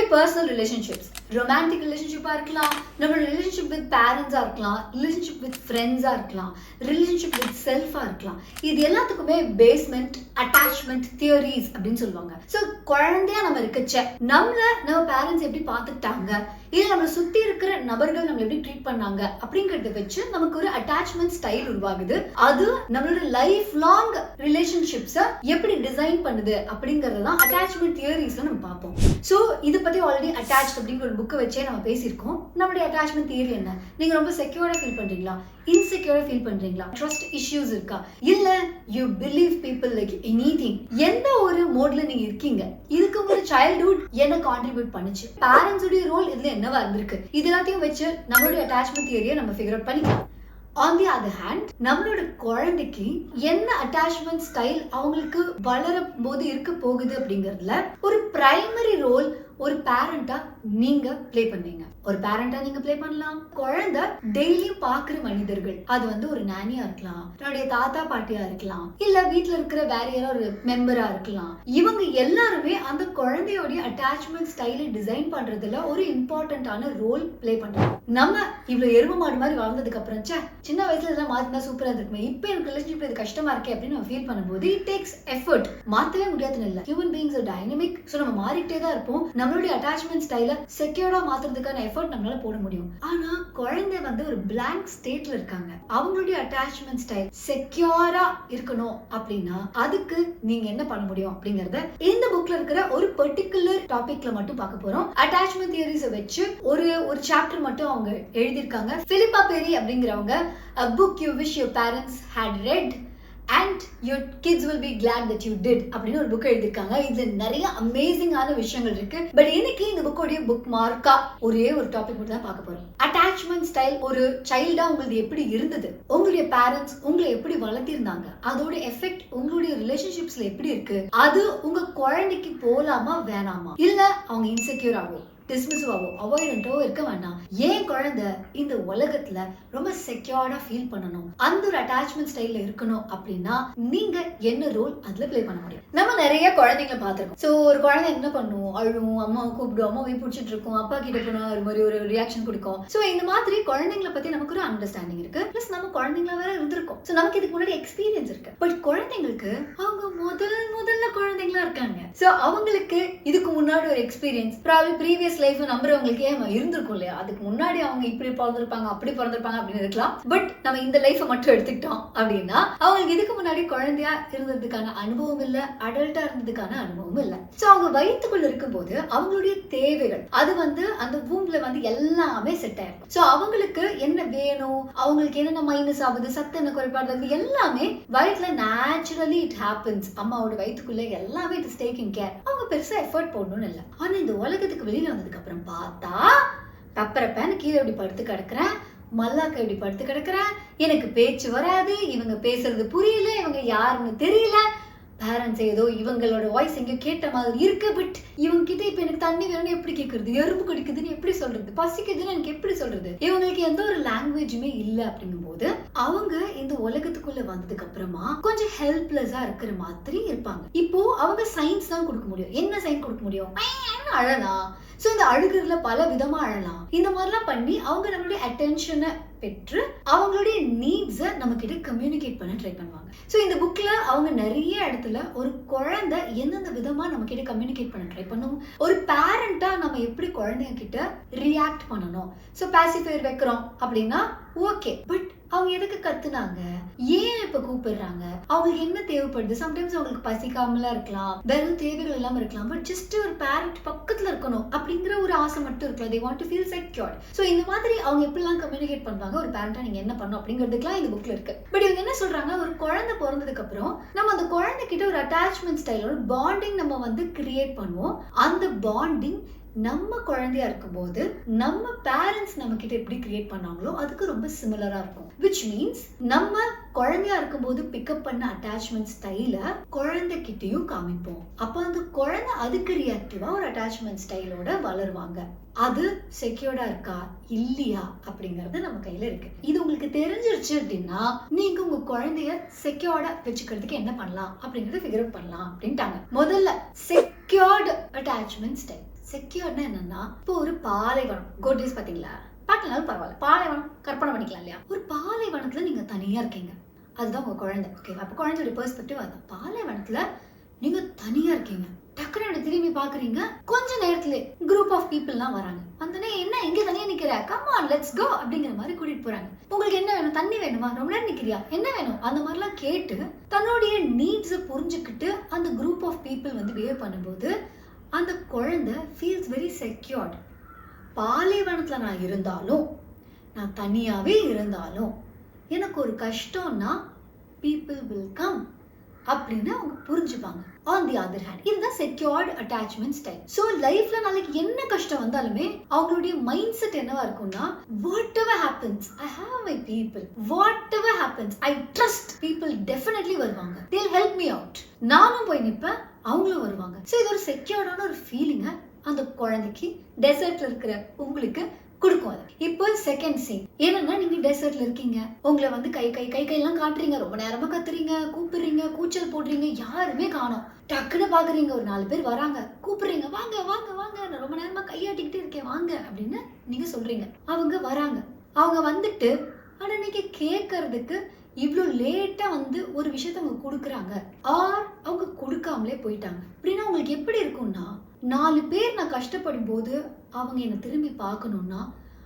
நம்மளுடைய personal relationships, romantic ரிலேஷன்ஷிப்பா இருக்கலாம், நம்மளோட ரிலேஷன்ஷிப் வித் பேரண்ட்ஸா இருக்கலாம், ரிலேஷன்ஷிப் வித் ஃப்ரெண்ட்ஸா இருக்கலாம், ரிலேஷன்ஷிப் வித் செல்ஃபா இருக்கலாம். இது எல்லாத்துக்குமே பேஸ்மெண்ட் அட்டாச்மெண்ட் தியரிஸ் அப்படின்னு சொல்லுவாங்க. ஸோ குழந்தையா நம்ம இருக்கச்ச நம்ம பேரண்ட்ஸ் எப்படி பார்த்துக்கிட்டாங்க, இல்ல நம்மளை சுத்தி இருக்கிற நபர்கள் நம்மளை எப்படி ட்ரீட் பண்ணாங்க அப்படிங்கறத வச்சு நமக்கு ஒரு அட்டாச்மெண்ட் ஸ்டைல் உருவாகுது. அது நம்மளோட லைஃப் லாங் ரிலேஷன்ஷிப்ஸை எப்படி டிசைன் பண்ணுது அப்படிங்கறது தான் அட்டாச்மெண்ட் தியரிஸ்ல நம்ம பார்ப்போம். ஸோ இதை பத்தி ஆல்ரெடி அட்டாச் அப்படிங்கிற ஒரு புக்கை வச்சே நம்ம பேசியிருக்கோம். நம்மளுடைய அட்டாச்மெண்ட் தியரி என்ன? நீங்க ரொம்ப செக்யூரா ஃபீல் பண்றீங்களா, இன்செக்யூரா ஃபீல் பண்றீங்களா, ட்ரஸ்ட் இஷ்யூஸ் இருக்கா, இல்ல you believe people like anything, எந்த ஒரு மோட்ல நீங்க இருக்கீங்க, இதுக்கு ஒரு சைல்ட்ஹுட் என்ன கான்ட்ரிபியூட் பண்ணுச்சு, பேரண்ட்ஸ் உடைய ரோல் இதுல என்னவா இருந்திருக்கு, இது எல்லாத்தையும் வச்சு நம்மளுடைய அட்டாச்மெண்ட் தியரியை நம்ம ஃபிகர் அவுட் பண்ணிக்கலாம். ஆன் தி அதர் ஹேண்ட் நம்மளோட குழந்தைக்கு என்ன அட்டாச்மெண்ட் ஸ்டைல் அவங்களுக்கு வளரும் போது இருக்க போகுது அப்படிங்கறதுல ஒரு பிரைமரி ரோல் ஒரு பேரண்டா நீங்க பிளே பண்ணுவீங்க. ஒரு பேரண்டா நீங்க பிளே பண்ணலாம். குழந்தை டெய்லியும் பாக்குற மனிதர்கள், அது ஒரு நானியா இருக்கலாம், தன்னுடைய தாத்தா பாட்டியா இருக்கலாம், இல்ல வீட்டுல இருக்கிற வேற யாரோ ஒரு மெம்பரா இருக்கலாம். இவங்க எல்லாருமே அந்த குழந்தையோடைய அட்டாச்மெண்ட் ஸ்டைலை டிசைன் பண்றதுல ஒரு இம்பார்ட்டன்டான ரோல் பிளே பண்றாங்க. நம்ம இவ்வளவு எரும மாடு மாதிரி வளர்ந்ததுக்கு அப்புறம் சின்ன வயசுல இதெல்லாம் மாத்தினா சூப்பரா இருந்திருக்குமே, இப்ப எனக்கு ரிலேஷன்ஷிப் இது கஷ்டமா இருக்கே அப்படின்னு நம்ம ஃபீல் பண்ணும்போது இட் டேக்ஸ் எஃபர்ட். மாத்தவே முடியாதுன்னு இல்ல, human beings are dynamic. So நம்ம மாறிட்டே தான் இருப்போம். நம்மளுடைய அட்டாச்மெண்ட் ஸ்டைல செக்யூர்டா மாத்துறதுக்கான எஃபர்ட் நம்மளால போட முடியும். ஆனா குழந்தை ஒரு பிளாங்க் ஸ்டேட்ல இருக்காங்க. அவங்களுடைய அட்டாச்மெண்ட் ஸ்டைல் செக்யூரா இருக்கணும் அப்படின்னா அதுக்கு நீங்க என்ன பண்ண முடியும் அப்படிங்கறத இந்த புக்ல இருக்கிற ஒரு பர்டிகுலர் டாபிக்ல மட்டும் பார்க்க போறோம். அட்டாச்மெண்ட் தியரிஸை வச்சு ஒரு சாப்டர் மட்டும் அவங்க எழுதியிருக்காங்க. பிலிப்பா பெரி அப்படிங்கிறவங்க A book you wish your parents had read and your kids will be glad that you did அப்படின்னு ஒரு புக் எழுதிருக்காங்க. இதுல நிறைய அமேசிங்கான விஷயங்கள் இருக்கு. பட் இன்னைக்கு இந்த புக்கோடைய புக் மார்க்கா ஒரே ஒரு டாபிக் மட்டும் தான் பார்க்க போறோம். அட்டாச்மெண்ட் ஸ்டைல் ஒரு சைல்டா உங்களுக்கு எப்படி இருந்தது, உங்களுடைய பேரண்ட்ஸ் உங்களை எப்படி வளர்த்திருந்தாங்க, அதோட எஃபெக்ட் உங்களுடைய ரிலேஷன்ஷிப்ஸ்ல எப்படி இருக்கு, அது உங்க குழந்தைக்கு போலாமா வேணாமா, இல்ல அவங்க இன்செக்யூர் ஆகும், டிஸ்மிஸ்ஸாவோ அவாய்டன்ட்டோ இருக்க வேண்டாம். ஏன் குழந்தை இந்த உலகத்துல ரொம்ப செக்யூர்டா ஃபீல் பண்ணணும், அந்த ஒரு அட்டாச்மெண்ட் ஸ்டைல்ல இருக்கணும் அப்படின்னா நீங்க என்ன ரோல் அதுல பிளே பண்ண முடியும்? நம்ம நிறைய குழந்தைங்களை பார்த்திருக்கோம். சோ ஒரு குழந்தை என்ன பண்ணும், அழுவும், அம்மாவை கூப்பிடும், அம்மாவை பிடிச்சிட்டு இருக்கும், அப்பா கிட்ட போனா ஒரு மாதிரி ஒரு ரியாக்ஷன் கொடுக்கும். சோ இந்த மாதிரி குழந்தைங்களை பத்தி நமக்கு ஒரு அண்டர்ஸ்டாண்டிங் இருக்கு. பிளஸ் நம்ம குழந்தைங்களா வேற இருந்திருக்கோம். சோ நமக்கு இதுக்கு முன்னாடி எக்ஸ்பீரியன்ஸ் இருக்கு. பட் குழந்தைங்களுக்கு அவங்க முதல்ல குழந்தைங்களா இருக்காங்க. சோ அவங்களுக்கு இதுக்கு முன்னாடி ஒரு எக்ஸ்பீரியன்ஸ் ப்ராபபிலி ப்ரீவியஸ் லைஃப் நம்புறவங்களுக்கு இருந்திருக்கும் இல்லையா, அதுக்கு முன்னாடி அவங்க இப்படி பிறந்திருப்பாங்க அப்படி பிறந்திருப்பாங்க அப்படின்னு இருக்கலாம். பட் நம்ம இந்த லைஃபை மட்டும் எடுத்துக்கிட்டோம் அப்படின்னா அவங்களுக்கு இதுக்கு முன்னாடி குழந்தையா இருந்ததுக்கான அனுபவம் இல்ல, அடல்ட்டா இருந்ததுக்கான அனுபவம் இல்ல. சோ அவங்க வயிற்றுக்குள்ள இருக்கும்போது அவங்களுடைய தேவைகள் அது அந்த வூம்ல எல்லாமே செட் ஆயிருக்கும். சோ அவங்களுக்கு என்ன வேணும், அவங்களுக்கு என்னென்ன மைனஸ் ஆகுது, சத்து என்ன குறைபாடு, எல்லாமே வயிற்றுல நேச்சுரலி இட் ஹேப்பன்ஸ். அம்மாவோட வயிற்றுக்குள்ள எல்லாமே இட் இஸ் டேக்கிங் கேர். அவங்க பெருசா எஃபர்ட் போடணும்னு இல்ல. ஆனா இந்த உலகத்துக்கு வெளியில வந்ததுக்கு அப்புறம் பார்த்தா பப்பரப்பேன்னு கீழே இப்படி படுத்து கிடக்குறேன், மல்லாக்க இப்படி படுத்து கிடக்குறேன், எனக்கு பேச்சு வராது, இவங்க பேசுறது புரியல, இவங்க யாருன்னு தெரியல, பேரண்ட்ஸ் ஏதோ இவங்களோட வாய்ஸ் எங்கேயோ கேட்ட மாதிரி இருக்கு. பட் இவங்க கிட்ட இப்ப எனக்கு தண்ணி வேணும்னு எப்படி கேட்கறது, எறும்பு கடிக்குதுன்னு எப்படி சொல்றது, பசிக்குதுன்னு எனக்கு எப்படி சொல்றது, இவங்களுக்கு எந்த ஒரு லாங்குவேஜுமே இல்ல. அப்படிங்கும் போது அவங்க இந்த உலகத்துக்குள்ள வந்ததுக்கு அப்புறமா கொஞ்சம் ஹெல்ப்லெஸ்ஸா இருக்கிற மாதிரி இருப்பாங்க. இப்போ அவங்க சயின்ஸ் தான் கொடுக்க முடியும். என்ன சயின்ஸ் கொடுக்க முடியும்? அழலாம். சோ இந்த அழுகுறதுல பல விதமா அழலாம். இந்த மாதிரிலாம் பண்ணி அவங்க நம்மளுடைய அட்டென்ஷனை பெற்று அவங்களுடைய நீட்ஸை நம்ம கிட்ட கம்யூனிகேட் பண்ண ட்ரை பண்ணுவாங்க. சோ இந்த புக்ல அவங்க நிறைய இடத்துல ஒரு குழந்தை எந்தெந்த விதமா நம்ம கிட்ட கம்யூனிகேட் பண்ண ட்ரை பண்ணும், ஒரு பேரண்டா நம்ம எப்படி குழந்தைங்க கிட்ட ரியாக்ட் பண்ணணும். சோ பாசிஃபையர் வைக்கிறோம் அப்படின்னா ஓகே, பட் அவங்க எதுக்கு கத்துனாங்க, ஏன் இப்ப கூப்பிடுறாங்க, அவங்களுக்கு என்ன தேவைப்படுது, சம்டைம்ஸ் அவங்களுக்கு பசிக்காமலா இருக்கலாம், வெறும் தேவைகள் இல்லாம இருக்கலாம், பட் ஜஸ்ட் ஒரு பேரண்ட் பக்கத்துல இருக்கணும் அப்படிங்கிற ஒரு ஆசை மட்டும் இருக்கலாம். they want to feel secured. So இந்த மாதிரி அவங்க எப்படிலாம் கம்யூனிகேட் பண்ணுவாங்க, ஒரு பேரண்டா நீங்க என்ன பண்ணணும் அப்படிங்கிறதுக்குலாம் இந்த புக்ல இருக்கு. பட் இவங்க என்ன சொல்றாங்க, ஒரு குழந்தை பிறந்ததுக்கு அப்புறம் நம்ம அந்த குழந்தை கிட்ட ஒரு அட்டாச்மெண்ட் ஸ்டைல், ஒரு பாண்டிங் நம்ம கிரியேட் பண்ணுவோம். அந்த பாண்டிங் நம்ம குழந்தையா இருக்கும்போது நம்ம பேரண்ட்ஸ் நம்ம கிட்ட எப்படி கிரியேட் பண்ணாங்களோ அதுக்கு ரொம்ப சிமிலரா இருக்கும். விச் மீன்ஸ் நம்ம குழந்தையா இருக்கும்போது பிக்கப் பண்ண அட்டாச்மெண்ட் ஸ்டைல குழந்தைகிட்டயும் காமிப்போம். அப்ப அந்த குழந்தை அதுக்கு ரியாக்டிவா ஒரு அட்டாச்மெண்ட் ஸ்டைலோட வளருவாங்க. அது செக்யூர்டா இருக்கா இல்லையா அப்படிங்கறது நம்ம கையில இருக்கு. இது உங்களுக்கு தெரிஞ்சிருச்சு அப்படின்னா நீங்க உங்க குழந்தைய செக்யூர்டா வச்சுக்கிறதுக்கு என்ன பண்ணலாம் அப்படிங்கறத ஃபிகர் அவுட் பண்ணலாம் அப்படின்ட்டாங்க. முதல்ல செக்யூர்டு அட்டாச்மெண்ட் ஸ்டைல். செக்யூர்ட்னா என்னன்னா, இப்போ ஒரு பாலைவனம், குட் டேஸ் பாத்தீங்களா, பாக்கலனாலும் பரவாயில்ல, பாலைவனம் கற்பனை பண்ணிக்கலாம் இல்லையா? ஒரு பாலைவனத்துல நீங்க தனியா இருக்கீங்க, அதுதான் உங்க குழந்தை. ஓகே, அப்ப குழந்தையோட பெர்ஸ்பெக்டிவ் அதுதான். பாலைவனத்துல நீங்க தனியா இருக்கீங்க, டக்குனு திரும்பி பாக்குறீங்க, கொஞ்ச நேரத்துல குரூப் ஆஃப் பீப்புள்லாம் வராங்க. வந்தனே என்ன எங்க தனியா நிக்கிற, கம் ஆன் லெட்ஸ் கோ அப்படிங்கிற மாதிரி கூட்டிட்டு போறாங்க. உங்களுக்கு என்ன வேணும், தண்ணி வேணுமா, ரொம்ப நேரம் நிக்கிறியா, என்ன வேணும், அந்த மாதிரிலாம் கேட்டு தன்னுடைய நீட்ஸை புரிஞ்சுக்கிட்டு அந்த குரூப் ஆஃப் பீப்புள் வந்து பிஹேவ் பண்ணும்போது அந்த குழந்தை ஃபீல்ஸ் வெரி செக்யூர்ட். பாலைவனத்துல நான் இருந்தாலும், நான் தனியாவே இருந்தாலும், எனக்கு ஒரு கஷ்டம்னா பீப்புள் வில் கம் அப்படின்னு அவங்க புரிஞ்சுப்பாங்க. ஆன் தி அதர் ஹேண்ட், இதுதான் செக்யூர்ட் அட்டாச்மெண்ட் ஸ்டைல். ஸோ லைஃப்ல நாளைக்கு என்ன கஷ்டம் வந்தாலுமே அவங்களுடைய மைண்ட் செட் என்னவா இருக்கும்னா, whatever happens I have my people, whatever happens I trust people, definitely வருவாங்க, they will help me out, நானும் போய் நிற்பேன், அவங்களும் வருவாங்க. ஸோ இது ஒரு செக்யூர்டான ஒரு ஃபீலிங்கை அந்த குழந்தைக்கு டெசர்ட்ல இருக்கிற உங்களுக்கு கொடுக்கும். அது இப்போ செகண்ட் சீன் என்னன்னா, நீங்க டெசர்ட்ல இருக்கீங்க, உங்களை வந்து கை கை கை கையெல்லாம் காட்டுறீங்க, ரொம்ப நேரமா கத்துறீங்க, கூப்பிடுறீங்க, கூச்சல் போடுறீங்க, யாருமே காணோம். டக்குன்னு பாக்குறீங்க ஒரு 4 பேர் வராங்க, கூப்பிடுறீங்க, வாங்க வாங்க வாங்க, நான் ரொம்ப நேரமா கையாட்டிக்கிட்டே இருக்கேன் வாங்க அப்படின்னு நீங்க சொல்றீங்க. அவங்க வராங்க, அவங்க வந்துட்டு ஆனா நீங்க கேட்கறதுக்கு இவ்வளோ லேட்டா வந்து ஒரு விஷயத்த அவங்க கொடுக்குறாங்க, ஆர் அவங்க கொடுக்காமலே போயிட்டாங்க அப்படின்னா உங்களுக்கு எப்படி இருக்கும்னா, 4 பேர் நான் கஷ்டப்படும் போது அவங்க என்னை திரும்பி பார்க்கணும்னா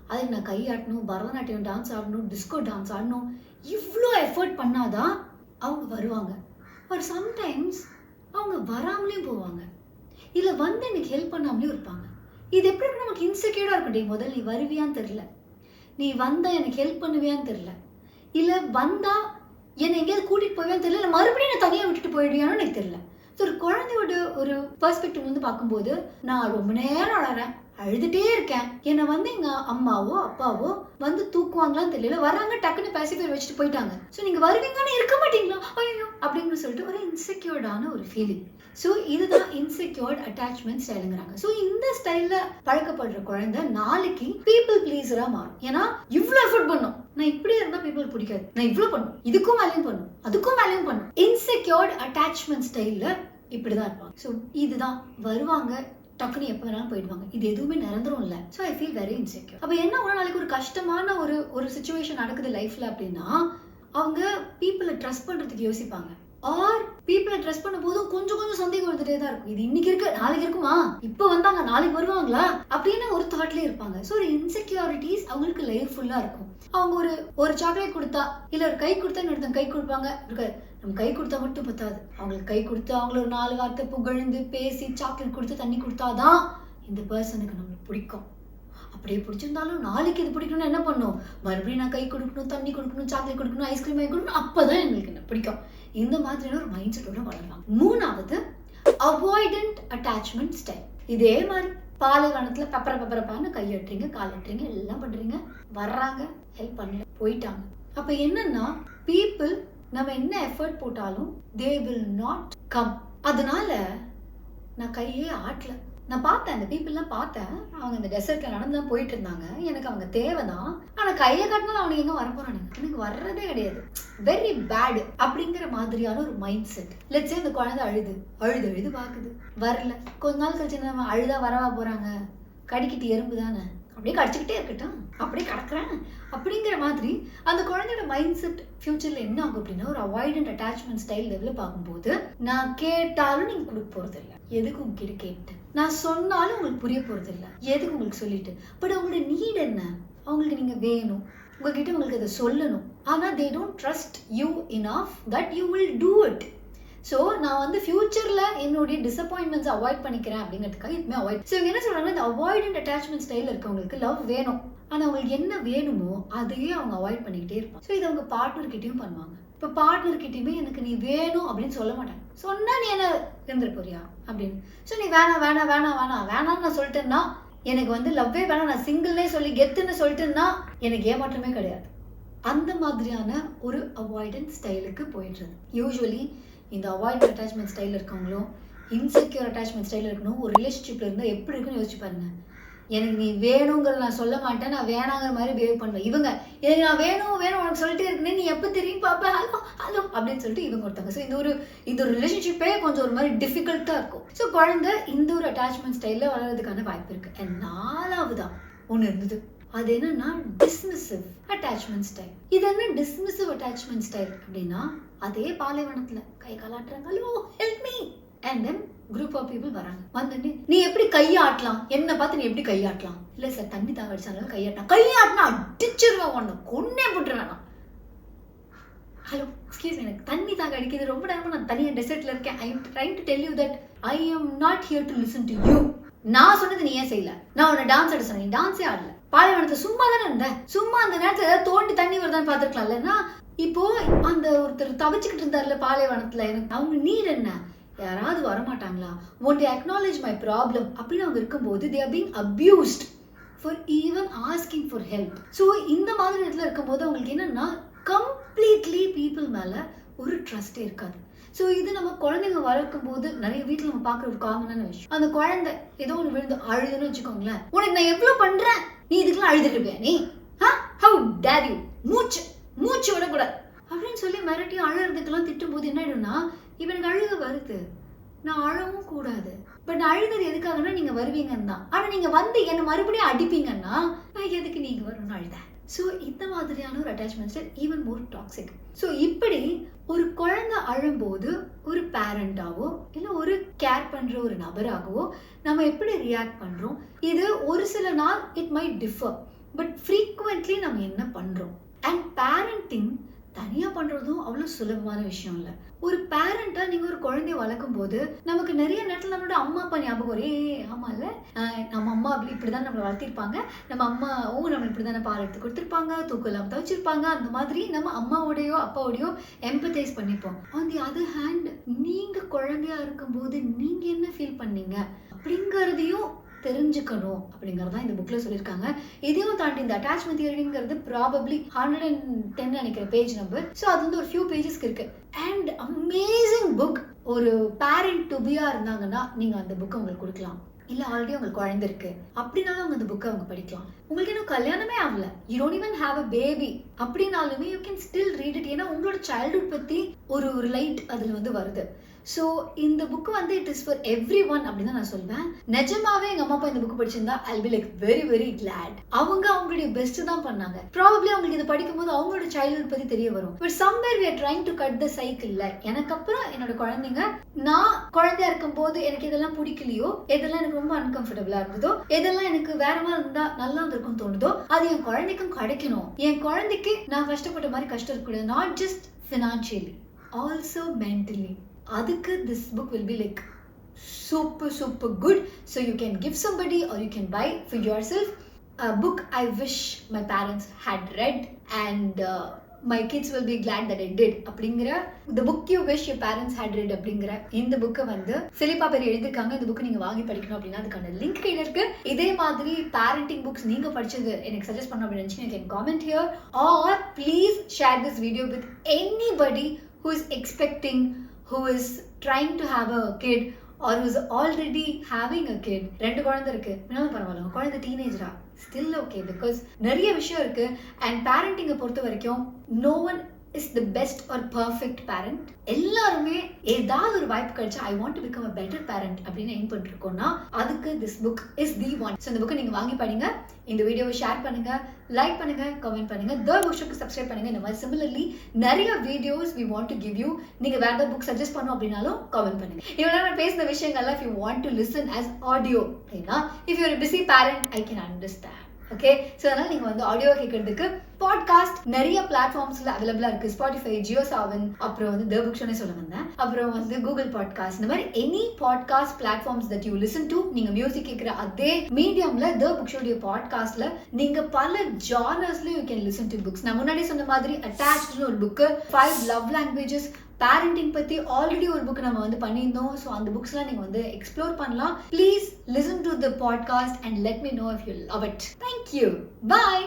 அதுக்கு நான் கையாட்டணும், பரதநாட்டியம் டான்ஸ் ஆடணும், டிஸ்கோ டான்ஸ் ஆடணும், இவ்வளோ எஃபர்ட் பண்ணாதான் அவங்க வருவாங்க. பட் சம்டைம்ஸ் அவங்க வராமலேயும் போவாங்க, இல்லை வந்து எனக்கு ஹெல்ப் பண்ணாமலேயும் இருப்பாங்க. இது எப்படி நமக்கு இன்செக்யூர்டாக இருக்கும். டே முதல்ல நீ வருவியான்னு தெரியல, நீ வந்தா எனக்கு ஹெல்ப் பண்ணுவியான்னு தெரியல, இல்லை வந்தா என்னை எங்கேயாவது கூட்டிகிட்டு போவியான்னு தெரியல, இல்லை மறுபடியும் என்னை தனியாக விட்டுட்டு போயிடுவியான்னு எனக்கு தெரியல. ஸோ ஒரு குழந்தையோட ஒரு பெர்ஸ்பெக்டிவ் வந்து பார்க்கும்போது, நான் ரொம்ப நேரம் அழறேன், அழுதுட்டே இருக்கேன், என்னை வந்து எங்க அம்மாவோ அப்பாவோ வந்து தூக்குவாங்களான்னு தெரியல, வராங்க டக்குன்னு பேசிஃபை வச்சுட்டு போயிட்டாங்க. ஸோ நீங்க வருவீங்கன்னு இருக்க மாட்டீங்களா, ஐயோ அப்படின்னு சொல்லிட்டு ஒரு இன்செக்யூர்டான ஒரு ஃபீலிங். ஸோ இதுதான் இன்செக்யூர்ட் அட்டாச்மெண்ட் ஸ்டைலுங்கிறாங்க. ஸோ இந்த ஸ்டைல்ல பழக்கப்படுற குழந்தை நாளைக்கு பீப்புள் பிளீஸரா மாறும். ஏன்னா இவ்வளோ எஃபர்ட் பண்ணும், நான் இப்படி இருந்தா பீப்புள் பிடிக்காது, நான் இவ்வளோ பண்ணும், இதுக்கும் மேலேயும் பண்ணும், அதுக்கும் மேலேயும் பண்ணும். இன்செக்யூர்ட் அட்டாச்மெண்ட் ஸ்டைல்ல இப்படிதான் இருப்பாங்க. ஸோ இதுதான் வருவாங்க, டக்குன்னு எப்போ வேணாலும் போயிடுவாங்க, இது எதுவுமே நிரந்தரம் இல்லை. So I feel very insecure. அப்போ என்ன ஒரு நாளைக்கு ஒரு கஷ்டமான ஒரு சுச்சுவேஷன் நடக்குது லைஃப்ல அப்படின்னா, அவங்க பீப்புளை ட்ரஸ்ட் பண்றதுக்கு யோசிப்பாங்க, ஆர் பீப்புளை ட்ரஸ்ட் பண்ணும் போது கொஞ்சம் கொஞ்சம் சந்தேகம் வந்துட்டே தான் இருக்கும், இது இன்னைக்கு இருக்கு நாளைக்கு இருக்குமா, இப்போ வந்தாங்க நாளைக்கு வருவாங்களா அப்படின்னு ஒரு தாட்லேயே இருப்பாங்க. ஸோ ஒரு இன்செக்யூரிட்டிஸ் அவங்களுக்கு லைஃப் ஃபுல்லா இருக்கும். அவங்க ஒரு சாக்லேட் கொடுத்தா, இல்ல ஒரு கை கொடுத்தா இன்னொருத்தங்க கை கொடுப்பாங்க, நம்ம கை கொடுத்தா மட்டும் பத்தாது, அவங்களுக்கு கை கொடுத்து அவங்கள ஒரு 4 வார்த்தை புகழ்ந்து பேசி சாக்லேட் கொடுத்து தண்ணி கொடுத்தாதான் இந்த பர்சனுக்கு நம்மளுக்கு பிடிக்கும். அப்படியே பிடிச்சிருந்தாலும் நாளைக்கு இது பிடிக்கணும்னு என்ன பண்ணும், மறுபடியும் நான் கை கொடுக்கணும், தண்ணி கொடுக்கணும், சாக்லேட் கொடுக்கணும், ஐஸ்கிரீம் வாங்கி கொடுக்கணும், அப்பதான் எங்களுக்கு என்ன பிடிக்கும். இந்த மாதிரியான ஒரு மைண்ட் செட்டோட வளரலாம். 3வது அவாய்டன்ட் அட்டாச்மெண்ட் ஸ்டைல். இதே மாதிரி பாலைவனத்துல பெப்பரப்பான்னு கையட்டுறீங்க, காலட்டுறீங்க, எல்லாம் பண்றீங்க, வர்றாங்க, ஹெல்ப் பண்ணல, போயிட்டாங்க. அப்ப என்னன்னா பீப்புள் நம்ம என்ன எஃபர்ட் போட்டாலும் they will not come. அதனால நான் கையே ஆட்டல. நான் பார்த்தேன், அந்த பீப்புள்லாம் பார்த்தேன், அவங்க இந்த டெசர்ட்ல நடந்து தான் போயிட்டு இருந்தாங்க, எனக்கு அவங்க தேவைதான், ஆனா கையை காட்டினாலும் அவனுக்கு எங்க வர போறானுங்க, எனக்கு வர்றதே கிடையாது, வெரி பேட் அப்படிங்கிற மாதிரியான ஒரு மைண்ட் செட். லெட்ஸே இந்த குழந்தை அழுது பாக்குது, வரல, கொஞ்ச நாள் கழிச்சு நம்ம அழுதா வரவா போறாங்க, கடிக்கிட்டு எறும்பு தானே, அப்படியே கடிச்சுக்கிட்டே இருக்கட்டும், அப்படியே கிடக்குறேன் அப்படிங்கிற மாதிரி அந்த குழந்தையோட மைண்ட் செட் ஃபியூச்சர்ல என்ன ஆகும் அப்படின்னா, ஒரு அவாய்டன்ட் அட்டாச்மெண்ட் ஸ்டைல் லெவலில் பார்க்கும்போது, நான் கேட்டாலும் நீங்க கொடுக்க போறது இல்லை, எதுக்கு உங்ககிட்ட கேட்டு, நான் சொன்னாலும் உங்களுக்கு புரிய போறது இல்லை, எதுக்கு உங்களுக்கு சொல்லிட்டு, பட் அவங்களோட நீட் என்ன, அவங்களுக்கு நீங்க வேணும், உங்ககிட்ட உங்களுக்கு அதை சொல்லணும், ஆனா they don't trust you enough that you will do it. So நான் வந்து ஃபியூச்சர்ல என்னுடைய டிசப்பாயின்மெண்ட்ஸ் அவாய்ட் பண்ணிக்கிறேன் அப்படிங்கிறதுக்காக இதுவுமே அவாய்ட். ஸோ இவங்க என்ன சொல்றாங்கன்னா, இந்த அவாய்டன்ட் அட்டாச்மெண்ட் ஸ்டைல் இருக்கவங்களுக்கு லவ் வேணும், ஆனா அவங்களுக்கு என்ன வேணுமோ அதையே அவங்க அவாய்ட் பண்ணிக்கிட்டே இருப்பாங்க. ஸோ இதை அவங்க பார்ட்னர்கிட்டையும் பண்ணுவாங்க. இப்போ பார்ட்னர்கிட்டயுமே எனக்கு நீ வேணும் அப்படின்னு சொல்ல மாட்டாங்க, சொன்னா நீ என்ன இருந்துட போறியா அப்படின்னு. ஸோ நீ வேணாம்னு நான் சொல்லிட்டேன்னா, எனக்கு வந்து லவ்வே வேணாம், நான் சிங்கிள்னே சொல்லி கெத்துன்னு சொல்லிட்டேன்னா எனக்கு ஏமாற்றமே கிடையாது. அந்த மாதிரியான ஒரு அவாய்டன்ட் ஸ்டைலுக்கு போயிடுறது. யூஸ்வலி இந்த அவாய்டன்ட் அட்டாச்மெண்ட் ஸ்டைல் இருக்கவங்களும் இன்செக்யூர் அட்டாச்மெண்ட் ஸ்டைல் இருக்கணும், ஒரு ரிலேஷன்ஷிப்ல இருந்தால் எப்படி இருக்குன்னு யோசிச்சு பாருங்க. எனக்கு நீ வேணுங்கிறத நான் சொல்ல மாட்டேன், நான் வேணாங்கிற மாதிரி பிஹேவ் பண்ணுவேன். இவங்க எனக்கு நான் வேணும் உனக்கு சொல்லிட்டே இருக்கேன், நீ எப்போ திரும்பி பார்ப்ப, ஹலோ ஹலோ அப்படின்னு சொல்லிட்டு இவங்க ஒருத்தவங்க. ஸோ இந்த ஒரு ரிலேஷன்ஷிப்பே கொஞ்சம் ஒரு மாதிரி டிஃபிகல்ட்டாக இருக்கும். ஸோ குழந்தை இந்த ஒரு அட்டாச்மெண்ட் ஸ்டைலில் வளர்றதுக்கான வாய்ப்பு இருக்கு. அண்ட் 4வதா ஒன்று இருந்தது, அது என்னன்னா டிஸ்மிசிவ் அட்டாச்மெண்ட் ஸ்டைல். இது என்ன டிஸ்மிசிவ் அட்டாச்மெண்ட் ஸ்டைல் அப்படின்னா, அதே பாலைவனத்துல கை காலாட்டுறாங்க, hello help me, and then group of people வராங்க. வந்துட்டு நீ எப்படி கையாட்டலாம், என்ன பார்த்து நீ எப்படி கையாட்டலாம், இல்ல சார் தண்ணி தாக அடிச்சாலும் கையாட்டினா அடிச்சிருவேன், ஒன்று கொன்னே போட்டுருவேன். ஹலோ எக்ஸ்கியூஸ் மீ, எனக்கு தண்ணி தாக அடிக்கிறது, ரொம்ப நேரமா நான் தனியாக டெசர்ட்ல இருக்கேன். I am trying to tell you that I am not here to listen to you. நான் சொன்னது நீ ஏன் செய்யல, நான் உன்னை டான்ஸ் ஆட சொன்னேன், நீ டான்ஸே ஆடல. பாலைவனத்தை சும்மா தானே இருந்த, சும்மா அந்த நேரத்துல ஏதாவது தோண்டி தண்ணி வருதான்னு பாத்துருக்கலாம்ல. இப்போ அந்த ஒருத்தர் தவிச்சுக்கிட்டு இருந்தார்ல பாலைவனத்துல, எனக்கு அவங்க நீர் என்ன, யாராவது வரமாட்டாங்களா, won't they acknowledge my problem அப்படின்னு அவங்க இருக்கும்போது they are being abused for even asking for help. So இந்த மாதிரி இடத்துல இருக்கும்போது அவங்களுக்கு என்னன்னா கம்ப்ளீட்லி பீப்புள் மேல ஒரு ட்ரஸ்டே இருக்காது. ஸோ இது நம்ம குழந்தைங்க வளர்க்கும் போது நிறைய வீட்டில் நம்ம பார்க்குற ஒரு காமனான விஷயம். அந்த குழந்தை ஏதோ ஒன்று விழுந்து அழுதுன்னு வச்சுக்கோங்களேன், உனக்கு நான் எவ்வளோ பண்றேன், நீ இதுக்கெல்லாம் அழுதுட்டு இருப்பியா நீ, ஹவு டேர் யூ, மூச்சு விடக்கூடாது அப்படின்னு சொல்லி மிரட்டி அழுறதுக்கெல்லாம் திட்டும் போது என்ன ஆயிடும்னா, இப்போ எனக்கு அழுக வருது, நான் அழவும் கூடாது, பட் அழுகிறது எதுக்காகனா நீங்க வருவீங்கன்னு தான். ஆனா நீங்க வந்து என்ன மறுபடியும் அடிப்பீங்கன்னா நான் எதுக்கு நீங்க வரணும்னு அழுதேன். ஸோ இந்த மாதிரியான ஒரு attachment style even more toxic. So இப்படி ஒரு குழந்தை அழும்போது ஒரு பேரண்டாவோ இல்லை ஒரு கேர் பண்ற ஒரு நபராகவோ நம்ம எப்படி ரியாக்ட் பண்றோம், இது ஒரு சில நாள் it might differ, but frequently நம்ம என்ன பண்றோம். அண்ட் பேரண்டிங் தனியா பண்றதும் அவ்வளவு சுலபமான விஷயம் இல்லை. ஒரு பேரண்டா நீங்க ஒரு குழந்தைய வளர்க்கும் போது நமக்கு நிறைய நேரத்துல நம்மளோட அம்மா அப்பா ஞாபகம் ஒரே ஆமா இல்ல, நம்ம அம்மா இப்படிதான் நம்மளை வளர்த்திருப்பாங்க, நம்ம அம்மாவும் நம்ம இப்படிதானே பால் எடுத்து கொடுத்துருப்பாங்க, தூக்கம் இல்லாம தவிச்சிருப்பாங்க, அந்த மாதிரி நம்ம அம்மாவோடையோ அப்பாவோடையோ எம்பத்தைஸ் பண்ணிப்போம். ஆன் தி அதர் ஹேண்ட் நீங்க குழந்தையா இருக்கும் போது நீங்க என்ன ஃபீல் பண்ணீங்க அப்படிங்கறதையும் தெரிஞ்சுக்கணும் அப்படிங்கறத இந்த புக்ல சொல்லியிருக்காங்க. இதையும் தாண்டி இந்த அட்டாச்மெண்ட் தியரிங்கிறது ப்ராபப்ளி 110 நினைக்கிற பேஜ் நம்பர். ஸோ அது வந்து ஒரு ஃபியூ பேஜஸ்க்கு இருக்கு. And amazing book. ஒரு பேரண்ட் டு பியா இருந்தாங்கன்னா நீங்க அந்த புக்கை உங்களுக்கு கொடுக்கலாம். இல்ல ஆல்ரெடி உங்களுக்கு குழந்தை இருக்கு அப்படின்னாலும் அவங்க அந்த புக்கை அவங்க படிக்கலாம். உங்களுக்கு இன்னும் கல்யாணமே ஆகல, you don't even have a baby அப்படின்னாலுமே you can still read it. ஏன்னா உங்களோட சைல்ட்ஹுட் பத்தி ஒரு லைட் அதுல வந்து வருது. ஸோ இந்த புக்கு வந்து it is for every one அப்படின்னு தான் நான் சொல்வேன். நிஜமாவே எங்க அம்மா அப்பா இந்த புக் படிச்சிருந்தா I be like very very glad. அவங்க அவங்களுடைய பெஸ்ட் தான் பண்ணாங்க. ப்ராபப்ளி அவங்களுக்கு இதை படிக்கும்போது அவங்களோட சைல்ட்ஹுட் பத்தி தெரிய வரும். But somewhere we are trying to cut the cycle. எனக்கு அப்புறம் என்னோட குழந்தைங்க, நான் குழந்தையா இருக்கும் போது எனக்கு இதெல்லாம் பிடிக்கலையோ, எதெல்லாம் எனக்கு ரொம்ப அன்கம்ஃபர்டபுளா இருந்ததோ, எதெல்லாம் எனக்கு வேற மாதிரி இருந்தா நல்லா இருந்திருக்கும் தோணுதோ, அது என் குழந்தைக்கும் கிடைக்கணும். என் குழந்தைக்கு நான் கஷ்டப்பட்ட மாதிரி கஷ்டம் இருக்கக்கூடாது. Not just financially, also mentally. அதுக்கு this book will be like super good. So you can give somebody or you can buy for yourself a book I wish my parents had read and my kids will be glad that I did அப்படிங்கிற the book you wish your parents had read அப்படிங்கிற இந்த புக்கை வந்து பிலிப்பா பெரி எழுதிருக்காங்க. இந்த புக்கை நீங்க வாங்கி படிக்கணும் அப்படின்னா அதுக்கான லிங்க் கீழே இருக்கு. இதே மாதிரி பேரண்டிங் புக்ஸ் நீங்க படிச்சது எனக்கு சஜஸ்ட் பண்ணணும் அப்படின்னு நினைச்சீங்க, you can comment here or please share this video with anybody who is expecting, who is trying to have a kid or who is already having a kid. ரெண்டு குழந்தை இருக்கு என்ன பரவாயில்ல, குழந்தை டீனேஜரா still okay because நிறைய விஷயம் இருக்கு. And பேரண்டிங்கை பொறுத்த வரைக்கும் no one is the best or perfect parent. எல்லாருமே ஏதாவது ஒரு வாய்ப்பு கிடைச்சா I want to become a better parent அப்படின்னு எய்ம் பண்ணிருக்கோம்னா அதுக்கு this book is the one. So இந்த புக்கை நீங்க வாங்கி படிங்க. இந்த வீடியோவை ஷேர் பண்ணுங்க, லைக் பண்ணுங்க, கமெண்ட் பண்ணுங்க, The Book Shopக்கு சப்ஸ்கிரைப் பண்ணுங்க. இந்த மாதிரி சிமிலர்லி நிறைய videos we want to give you. நீங்க வேற ஏதாவது புக் சஜஸ்ட் பண்ணணும் அப்படின்னாலும் கமெண்ட் பண்ணுங்க. இவ்வளவு நான் பேசின விஷயங்கள்லாம் if you want to listen as audio அப்படின்னா if you're a busy parent I can understand. Okay, so அதனால நீங்க வந்து ஆடியோ கேட்கறதுக்கு பாட்காஸ்ட் நிறைய பிளாட்ஃபார்ம்ஸ்ல அவைலபிளா இருக்கு. ஸ்பாட்டிஃபை, ஜியோ சாவன், அப்புறம் வந்து த புக் ஷோனே சொல்ல வந்தேன், அப்புறம் வந்து கூகுள் பாட்காஸ்ட், இந்த மாதிரி any podcast platforms that you listen to. நீங்க மியூசிக் கேட்கிற அதே மீடியம்ல த புக் ஷோடைய பாட்காஸ்ட்ல நீங்க பல ஜானர்ஸ்ல you can listen to books. நான் முன்னாடி சொன்ன மாதிரி அட்டாச்ட்னு ஒரு புக்கு, 5 லவ் லாங்குவேஜஸ், பேரண்டிங் பத்தி ஆல்ரெடி ஒரு புக் நம்ம வந்து பண்ணியிருந்தோம். ஸோ அந்த புக்ஸ்லாம் நீங்க வந்து எக்ஸ்ப்ளோர் பண்ணலாம். Please listen to the podcast and let me know if you love it. Thank you, bye.